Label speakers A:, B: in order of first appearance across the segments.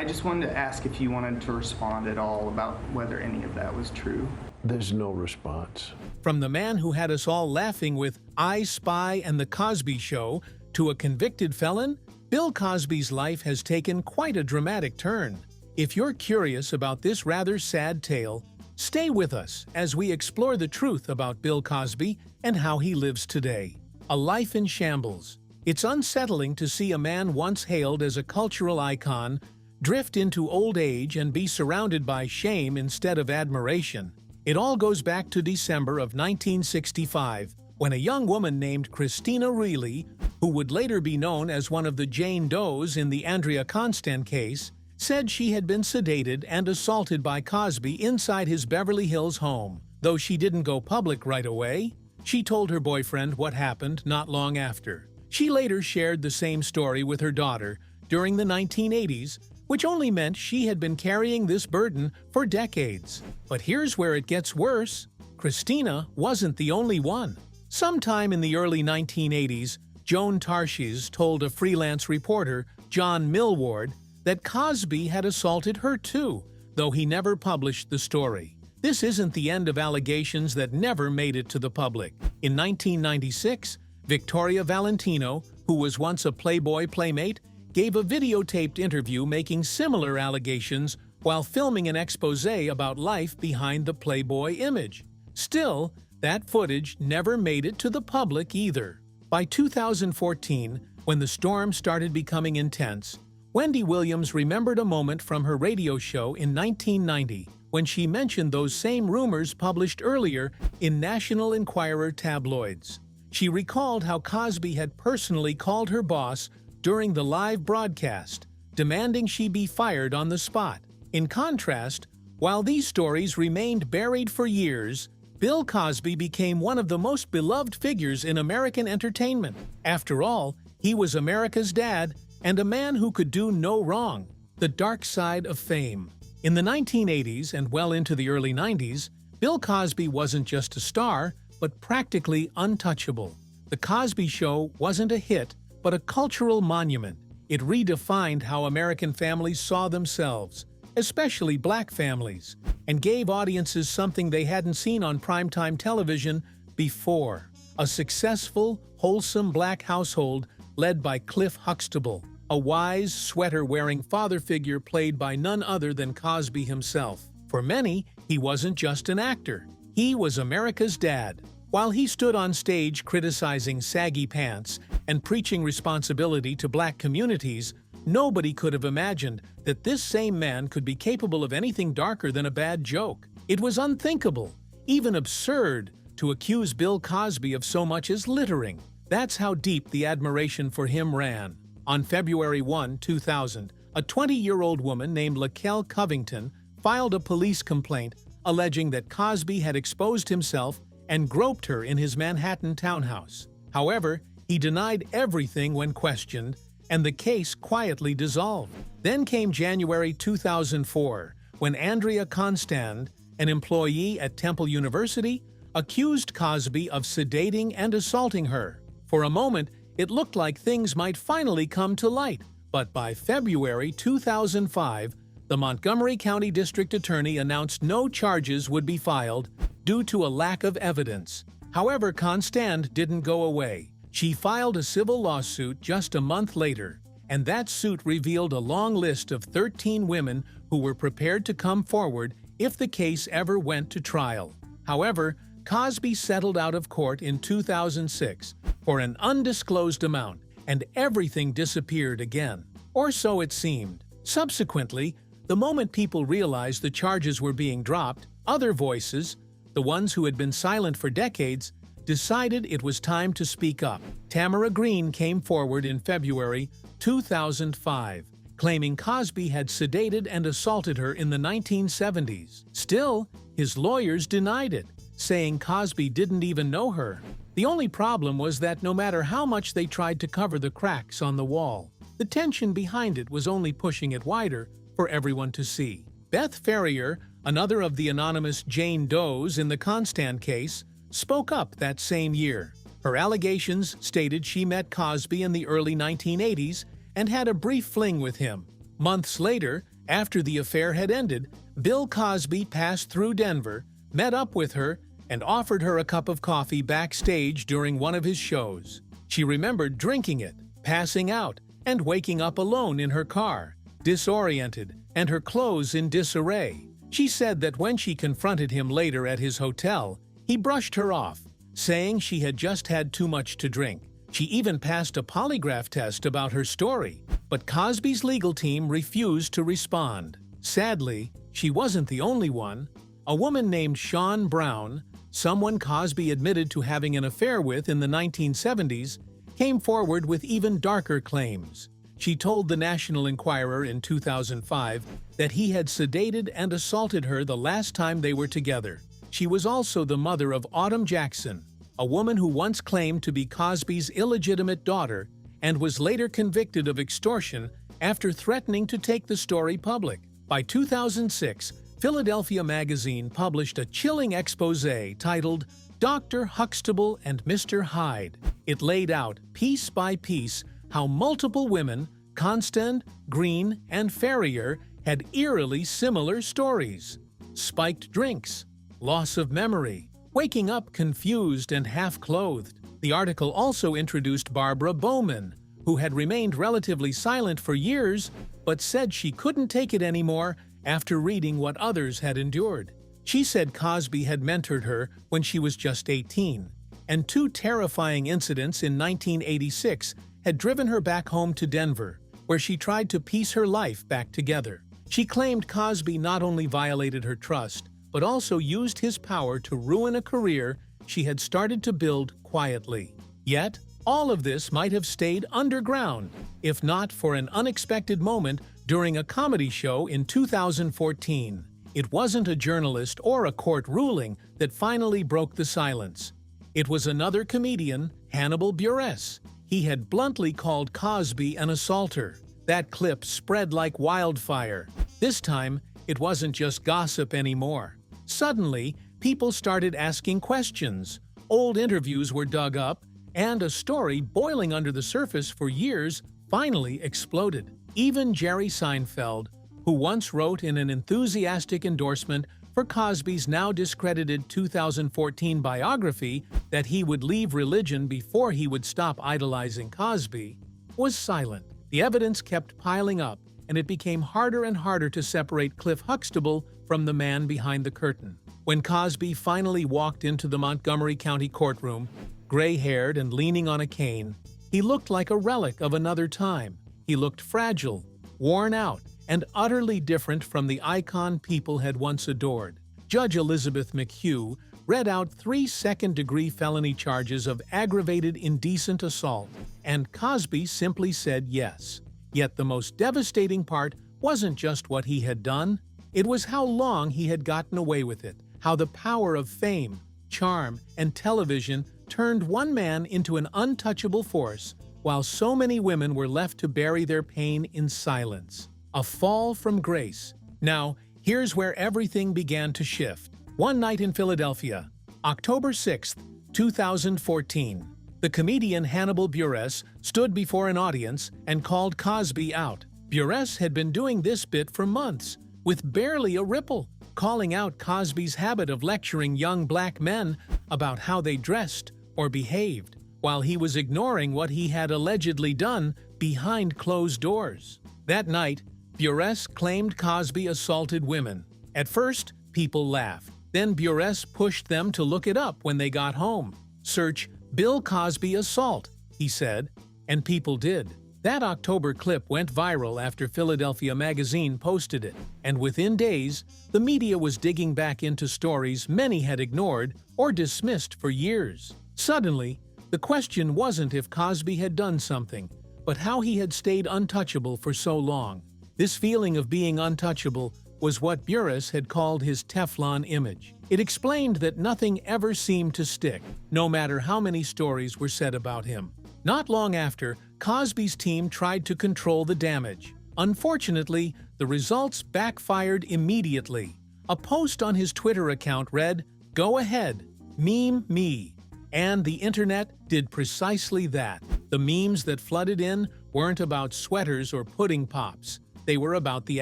A: I just wanted to ask if you wanted to respond at all about whether any of that was true.
B: There's no response.
C: From the man who had us all laughing with I Spy and The Cosby Show to a convicted felon, Bill Cosby's life has taken quite a dramatic turn. If you're curious about this rather sad tale, stay with us as we explore the truth about Bill Cosby and how he lives today. A life in shambles. It's unsettling to see a man once hailed as a cultural icon drift into old age and be surrounded by shame instead of admiration. It all goes back to December of 1965, when a young woman named Christina Reilly, who would later be known as one of the Jane Does in the Andrea Constand case, said she had been sedated and assaulted by Cosby inside his Beverly Hills home. Though she didn't go public right away, she told her boyfriend what happened not long after. She later shared the same story with her daughter during the 1980s, which only meant she had been carrying this burden for decades. But here's where it gets worse. Christina wasn't the only one. Sometime in the early 1980s, Joan Tarshiz told a freelance reporter, John Millward, that Cosby had assaulted her too, though he never published the story. This isn't the end of allegations that never made it to the public. In 1996, Victoria Valentino, who was once a Playboy playmate, gave a videotaped interview making similar allegations while filming an exposé about life behind the Playboy image. Still, that footage never made it to the public either. By 2014, when the storm started becoming intense, Wendy Williams remembered a moment from her radio show in 1990 when she mentioned those same rumors published earlier in National Enquirer tabloids. She recalled how Cosby had personally called her boss during the live broadcast, demanding she be fired on the spot. In contrast, while these stories remained buried for years, Bill Cosby became one of the most beloved figures in American entertainment. After all, he was America's dad and a man who could do no wrong. The dark side of fame. In the 1980s and well into the early 90s, Bill Cosby wasn't just a star, but practically untouchable. The Cosby Show wasn't a hit, but a cultural monument. It redefined how American families saw themselves, especially black families, and gave audiences something they hadn't seen on primetime television before. A successful, wholesome black household led by Cliff Huxtable, a wise, sweater-wearing father figure played by none other than Cosby himself. For many, he wasn't just an actor. He was America's dad. While he stood on stage criticizing saggy pants and preaching responsibility to black communities, nobody could have imagined that this same man could be capable of anything darker than a bad joke. It was unthinkable, even absurd, to accuse Bill Cosby of so much as littering. That's how deep the admiration for him ran. On February 1, 2000, a 20-year-old woman named Laquelle Covington filed a police complaint alleging that Cosby had exposed himself and groped her in his Manhattan townhouse. However, he denied everything when questioned, and the case quietly dissolved. Then came January 2004, when Andrea Constand, an employee at Temple University, accused Cosby of sedating and assaulting her. For a moment, it looked like things might finally come to light, but by February 2005, the Montgomery County District Attorney announced no charges would be filed due to a lack of evidence. However, Constand didn't go away. She filed a civil lawsuit just a month later, and that suit revealed a long list of 13 women who were prepared to come forward if the case ever went to trial. However, Cosby settled out of court in 2006 for an undisclosed amount, and everything disappeared again. Or so it seemed. Subsequently, the moment people realized the charges were being dropped, other voices, the ones who had been silent for decades, decided it was time to speak up. Tamara Green came forward in February 2005, claiming Cosby had sedated and assaulted her in the 1970s. Still, his lawyers denied it, saying Cosby didn't even know her. The only problem was that no matter how much they tried to cover the cracks on the wall, the tension behind it was only pushing it wider for everyone to see. Beth Ferrier, another of the anonymous Jane Does in the Constand case, spoke up that same year. Her allegations stated she met Cosby in the early 1980s and had a brief fling with him. Months later, after the affair had ended, Bill Cosby passed through Denver, met up with her, and offered her a cup of coffee backstage during one of his shows. She remembered drinking it, passing out, and waking up alone in her car, disoriented, and her clothes in disarray. She said that when she confronted him later at his hotel, he brushed her off, saying she had just had too much to drink. She even passed a polygraph test about her story, but Cosby's legal team refused to respond. Sadly, she wasn't the only one. A woman named Shawn Brown, someone Cosby admitted to having an affair with in the 1970s, came forward with even darker claims. She told the National Enquirer in 2005 that he had sedated and assaulted her the last time they were together. She was also the mother of Autumn Jackson, a woman who once claimed to be Cosby's illegitimate daughter and was later convicted of extortion after threatening to take the story public. By 2006, Philadelphia Magazine published a chilling exposé titled Dr. Huxtable and Mr. Hyde. It laid out, piece by piece, how multiple women, Constand, Green, and Ferrier, had eerily similar stories. Spiked drinks, loss of memory, waking up confused and half-clothed. The article also introduced Barbara Bowman, who had remained relatively silent for years, but said she couldn't take it anymore after reading what others had endured. She said Cosby had mentored her when she was just 18, and two terrifying incidents in 1986 had driven her back home to Denver, where she tried to piece her life back together. She claimed Cosby not only violated her trust, but also used his power to ruin a career she had started to build quietly. Yet, all of this might have stayed underground, if not for an unexpected moment during a comedy show in 2014. It wasn't a journalist or a court ruling that finally broke the silence. It was another comedian, Hannibal Buress. He had bluntly called Cosby an assaulter. That clip spread like wildfire. This time, it wasn't just gossip anymore. Suddenly, people started asking questions. Old interviews were dug up, and a story boiling under the surface for years finally exploded. Even Jerry Seinfeld, who once wrote in an enthusiastic endorsement for Cosby's now discredited 2014 biography that he would leave religion before he would stop idolizing Cosby, was silent. The evidence kept piling up, and it became harder and harder to separate Cliff Huxtable from the man behind the curtain. When Cosby finally walked into the Montgomery County courtroom, gray-haired and leaning on a cane, he looked like a relic of another time. He looked fragile, worn out, and utterly different from the icon people had once adored. Judge Elizabeth McHugh read out 3 second-degree felony charges of aggravated indecent assault, and Cosby simply said yes. Yet the most devastating part wasn't just what he had done, it was how long he had gotten away with it, how the power of fame, charm, and television turned one man into an untouchable force, while so many women were left to bury their pain in silence. A fall from grace. Now, here's where everything began to shift. One night in Philadelphia, October 6, 2014, the comedian Hannibal Buress stood before an audience and called Cosby out. Buress had been doing this bit for months, with barely a ripple, calling out Cosby's habit of lecturing young black men about how they dressed or behaved, while he was ignoring what he had allegedly done behind closed doors. That night, Buress claimed Cosby assaulted women. At first, people laughed. Then Buress pushed them to look it up when they got home. Search Bill Cosby assault, he said, and people did. That October clip went viral after Philadelphia Magazine posted it, and within days, the media was digging back into stories many had ignored or dismissed for years. Suddenly, the question wasn't if Cosby had done something, but how he had stayed untouchable for so long. This feeling of being untouchable was what Buress had called his Teflon image. It explained that nothing ever seemed to stick, no matter how many stories were said about him. Not long after, Cosby's team tried to control the damage. Unfortunately, the results backfired immediately. A post on his Twitter account read, "Go ahead, meme me." And the internet did precisely that. The memes that flooded in weren't about sweaters or pudding pops. they were about the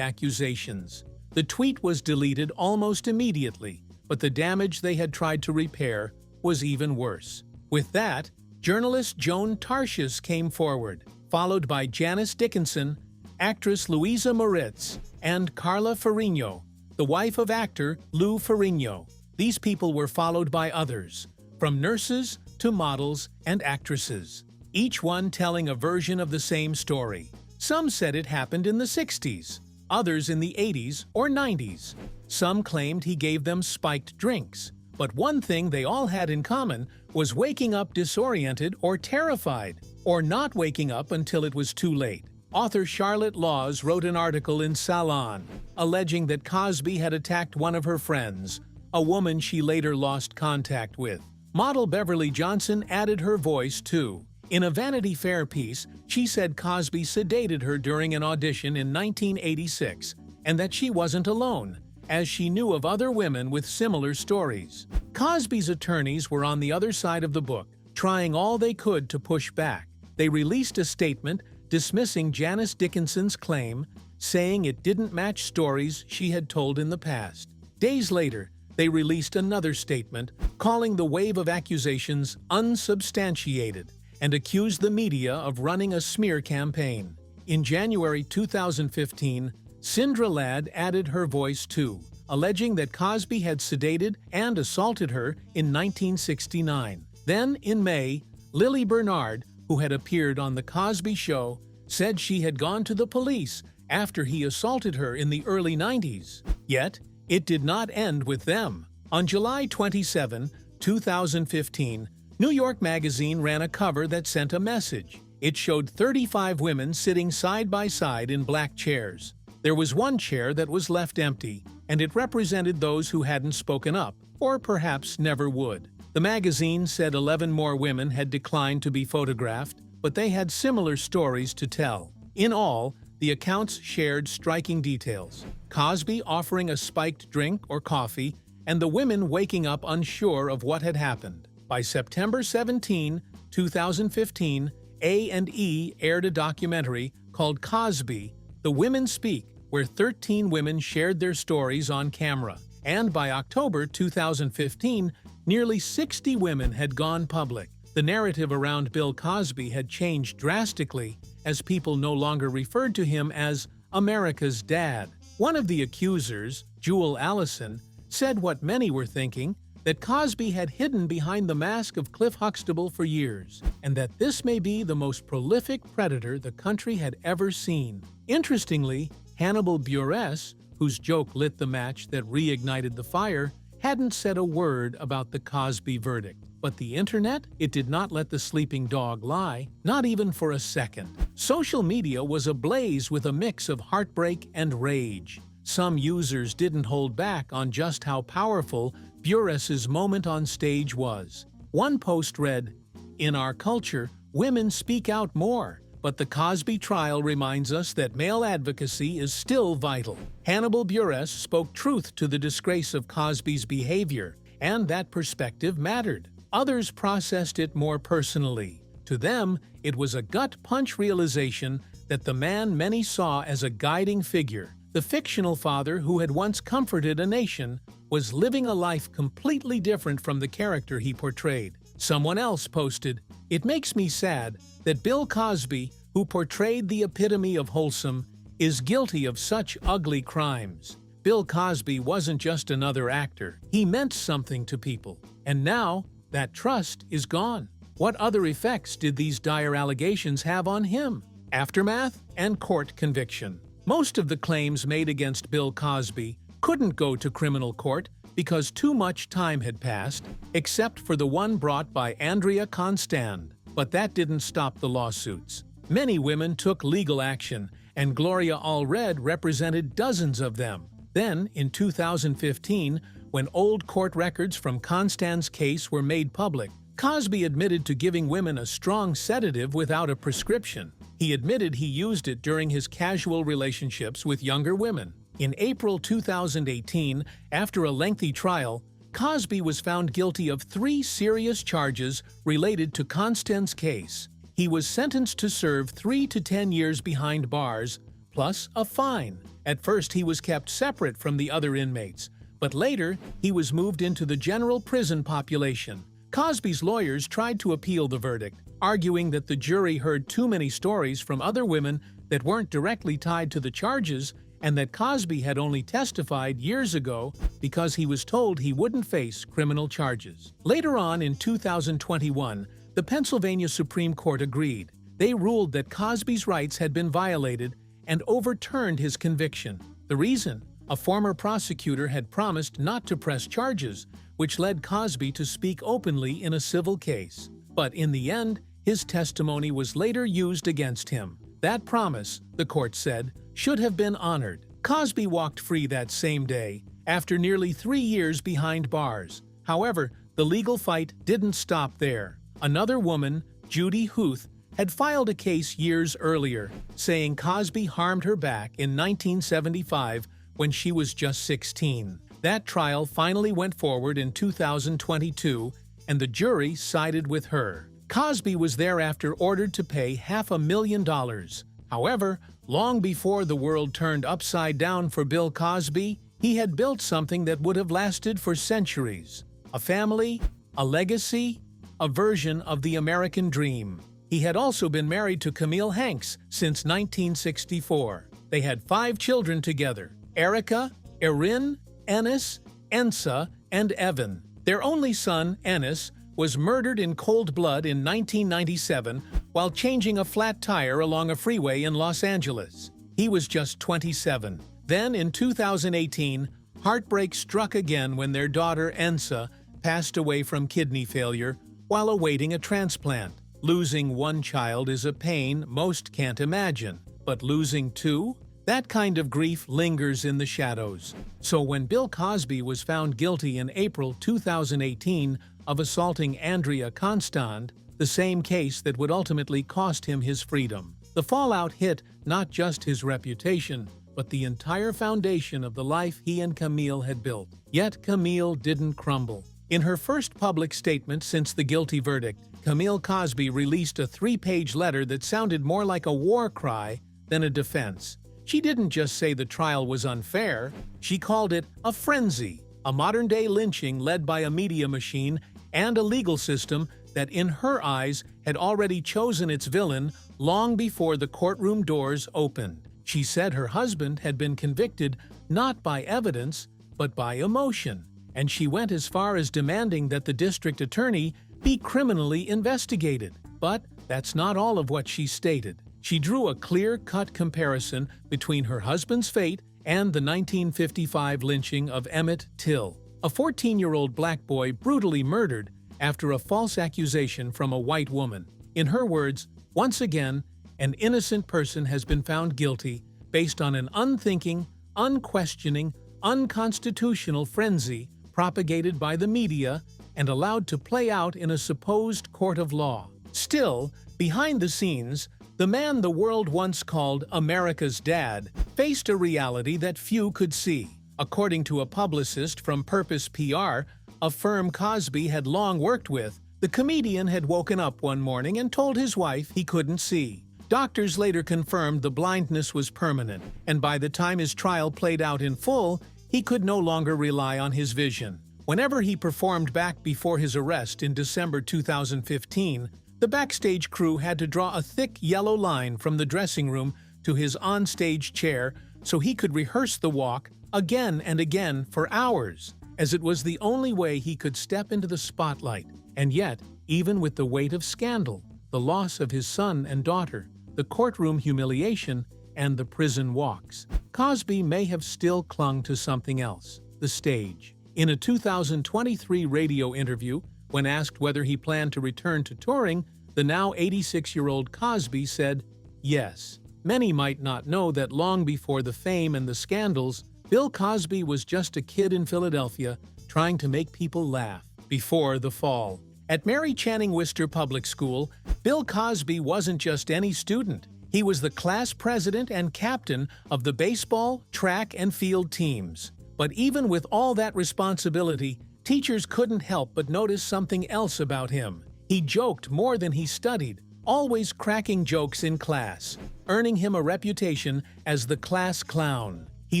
C: accusations. The tweet was deleted almost immediately, but the damage they had tried to repair was even worse. With that, journalist Joan Tarshis came forward, followed by Janice Dickinson, actress Louisa Moritz, and Carla Ferrigno, the wife of actor Lou Ferrigno. These people were followed by others, from nurses to models and actresses, each one telling a version of the same story. Some said it happened in the 60s, others in the 80s or 90s. Some claimed he gave them spiked drinks, but one thing they all had in common was waking up disoriented or terrified, or not waking up until it was too late. Author Charlotte Laws wrote an article in Salon, alleging that Cosby had attacked one of her friends, a woman she later lost contact with. Model Beverly Johnson added her voice too. In a Vanity Fair piece, she said Cosby sedated her during an audition in 1986, and that she wasn't alone, as she knew of other women with similar stories. Cosby's attorneys were on the other side of the book, trying all they could to push back. They released a statement dismissing Janice Dickinson's claim, saying it didn't match stories she had told in the past. Days later, they released another statement, calling the wave of accusations unsubstantiated, and accused the media of running a smear campaign. In January 2015, Sindra Ladd added her voice too, alleging that Cosby had sedated and assaulted her in 1969. Then, in May, Lily Bernard, who had appeared on The Cosby Show, said she had gone to the police after he assaulted her in the early 90s. Yet, it did not end with them. On July 27, 2015, New York Magazine ran a cover that sent a message. It showed 35 women sitting side by side in black chairs. There was one chair that was left empty, and it represented those who hadn't spoken up, or perhaps never would. The magazine said 11 more women had declined to be photographed, but they had similar stories to tell. In all, the accounts shared striking details: Cosby offering a spiked drink or coffee, and the women waking up unsure of what had happened. By September 17, 2015, A&E aired a documentary called Cosby, The Women Speak, where 13 women shared their stories on camera. And by October 2015, nearly 60 women had gone public. The narrative around Bill Cosby had changed drastically, as people no longer referred to him as America's dad. One of the accusers, Jewel Allison, said what many were thinking, that Cosby had hidden behind the mask of Cliff Huxtable for years, and that this may be the most prolific predator the country had ever seen. Interestingly, Hannibal Buress, whose joke lit the match that reignited the fire, hadn't said a word about the Cosby verdict. But the internet? It did not let the sleeping dog lie, not even for a second. Social media was ablaze with a mix of heartbreak and rage. Some users didn't hold back on just how powerful Buress's moment on stage was. One post read, "In our culture, women speak out more, but the Cosby trial reminds us that male advocacy is still vital." Hannibal Buress spoke truth to the disgrace of Cosby's behavior, and that perspective mattered. Others processed it more personally. To them, it was a gut-punch realization that the man many saw as a guiding figure, the fictional father who had once comforted a nation, was living a life completely different from the character he portrayed. Someone else posted, "It makes me sad that Bill Cosby, who portrayed the epitome of wholesome, is guilty of such ugly crimes." Bill Cosby wasn't just another actor. He meant something to people. And now, that trust is gone. What other effects did these dire allegations have on him? Aftermath and court conviction. Most of the claims made against Bill Cosby couldn't go to criminal court because too much time had passed, except for the one brought by Andrea Constand. But that didn't stop the lawsuits. Many women took legal action, and Gloria Allred represented dozens of them. Then, in 2015, when old court records from Constand's case were made public, Cosby admitted to giving women a strong sedative without a prescription. He admitted he used it during his casual relationships with younger women. In April 2018, after a lengthy trial, Cosby was found guilty of 3 serious charges related to Constand's case. He was sentenced to serve 3 to 10 years behind bars, plus a fine. At first, he was kept separate from the other inmates, but later, he was moved into the general prison population. Cosby's lawyers tried to appeal the verdict, arguing that the jury heard too many stories from other women that weren't directly tied to the charges and that Cosby had only testified years ago because he was told he wouldn't face criminal charges. Later on in 2021, the Pennsylvania Supreme Court agreed. They ruled that Cosby's rights had been violated and overturned his conviction. The reason? A former prosecutor had promised not to press charges, which led Cosby to speak openly in a civil case. But in the end, his testimony was later used against him. That promise, the court said, should have been honored. Cosby walked free that same day, after nearly 3 years behind bars. However, the legal fight didn't stop there. Another woman, Judy Huth, had filed a case years earlier, saying Cosby harmed her back in 1975 when she was just 16. That trial finally went forward in 2022, and the jury sided with her. Cosby was thereafter ordered to pay $500,000. However, long before the world turned upside down for Bill Cosby, he had built something that would have lasted for centuries. A family, a legacy, a version of the American dream. He had also been married to Camille Hanks since 1964. They had 5 children together: Erica, Erin, Ennis, Ensa, and Evan. Their only son, Ennis, was murdered in cold blood in 1997 while changing a flat tire along a freeway in Los Angeles. He was just 27. Then, in 2018, heartbreak struck again when their daughter, Ensa, passed away from kidney failure while awaiting a transplant. Losing one child is a pain most can't imagine, but losing 2? That kind of grief lingers in the shadows. So when Bill Cosby was found guilty in April 2018 of assaulting Andrea Constand, the same case that would ultimately cost him his freedom, the fallout hit not just his reputation, but the entire foundation of the life he and Camille had built. Yet Camille didn't crumble. In her first public statement since the guilty verdict, Camille Cosby released a 3-page letter that sounded more like a war cry than a defense. She didn't just say the trial was unfair, she called it a frenzy, a modern-day lynching led by a media machine and a legal system that, in her eyes, had already chosen its villain long before the courtroom doors opened. She said her husband had been convicted not by evidence, but by emotion, and she went as far as demanding that the district attorney be criminally investigated. But that's not all of what she stated. She drew a clear-cut comparison between her husband's fate and the 1955 lynching of Emmett Till, a 14-year-old black boy brutally murdered after a false accusation from a white woman. In her words, once again, an innocent person has been found guilty based on an unthinking, unquestioning, unconstitutional frenzy propagated by the media and allowed to play out in a supposed court of law. Still, behind the scenes, the man the world once called America's dad faced a reality that few could see. According to a publicist from Purpose PR, a firm Cosby had long worked with, the comedian had woken up one morning and told his wife he couldn't see. Doctors later confirmed the blindness was permanent, and by the time his trial played out in full, he could no longer rely on his vision. Whenever he performed back before his arrest in December 2015, the backstage crew had to draw a thick yellow line from the dressing room to his onstage chair so he could rehearse the walk again and again for hours, as it was the only way he could step into the spotlight. And yet, even with the weight of scandal, the loss of his son and daughter, the courtroom humiliation, and the prison walks, Cosby may have still clung to something else: the stage. In a 2023 radio interview, when asked whether he planned to return to touring, the now 86-year-old Cosby said, "Yes." Many might not know that long before the fame and the scandals, Bill Cosby was just a kid in Philadelphia trying to make people laugh before the fall. At Mary Channing Worcester Public School, Bill Cosby wasn't just any student. He was the class president and captain of the baseball, track, and field teams. But even with all that responsibility, teachers couldn't help but notice something else about him. He joked more than he studied, always cracking jokes in class, earning him a reputation as the class clown. He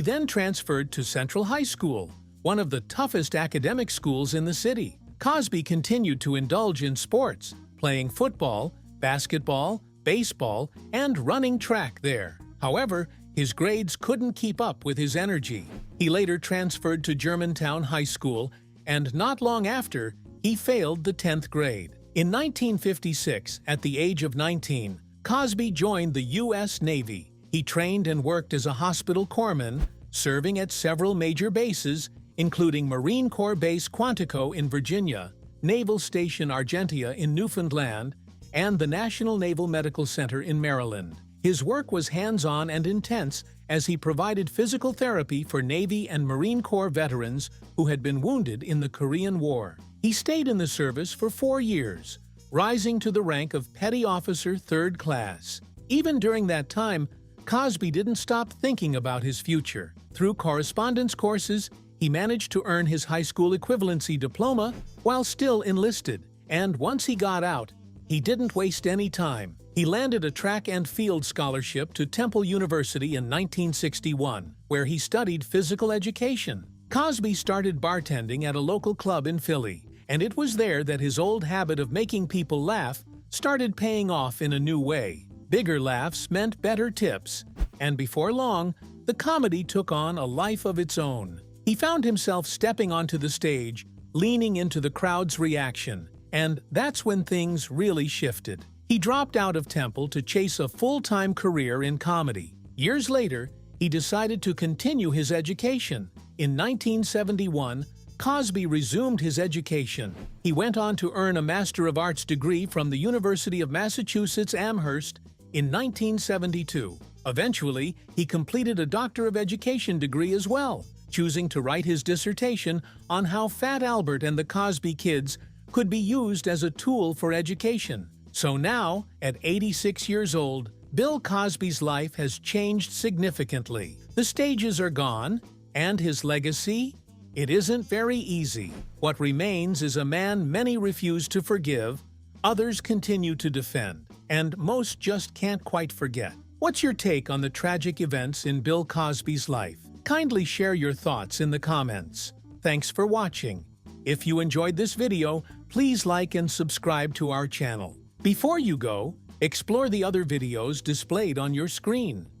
C: then transferred to Central High School, one of the toughest academic schools in the city. Cosby continued to indulge in sports, playing football, basketball, baseball, and running track there. However, his grades couldn't keep up with his energy. He later transferred to Germantown High School, and not long after, he failed the 10th grade. In 1956, at the age of 19, Cosby joined the U.S. Navy. He trained and worked as a hospital corpsman, serving at several major bases, including Marine Corps Base Quantico in Virginia, Naval Station Argentia in Newfoundland, and the National Naval Medical Center in Maryland. His work was hands-on and intense as he provided physical therapy for Navy and Marine Corps veterans who had been wounded in the Korean War. He stayed in the service for 4 years, rising to the rank of Petty Officer 3rd Class. Even during that time, Cosby didn't stop thinking about his future. Through correspondence courses, he managed to earn his high school equivalency diploma while still enlisted. And once he got out, he didn't waste any time. He landed a track and field scholarship to Temple University in 1961, where he studied physical education. Cosby started bartending at a local club in Philly, and it was there that his old habit of making people laugh started paying off in a new way. Bigger laughs meant better tips, and before long, the comedy took on a life of its own. He found himself stepping onto the stage, leaning into the crowd's reaction, and that's when things really shifted. He dropped out of Temple to chase a full-time career in comedy. Years later, he decided to continue his education. In 1971, Cosby resumed his education. He went on to earn a Master of Arts degree from the University of Massachusetts Amherst in 1972. Eventually, he completed a Doctor of Education degree as well, choosing to write his dissertation on how Fat Albert and the Cosby Kids could be used as a tool for education. So now, at 86 years old, Bill Cosby's life has changed significantly. The stages are gone, and his legacy? It isn't very easy. What remains is a man many refuse to forgive, others continue to defend, and most just can't quite forget. What's your take on the tragic events in Bill Cosby's life? Kindly share your thoughts in the comments. Thanks for watching. If you enjoyed this video, please like and subscribe to our channel. Before you go, explore the other videos displayed on your screen.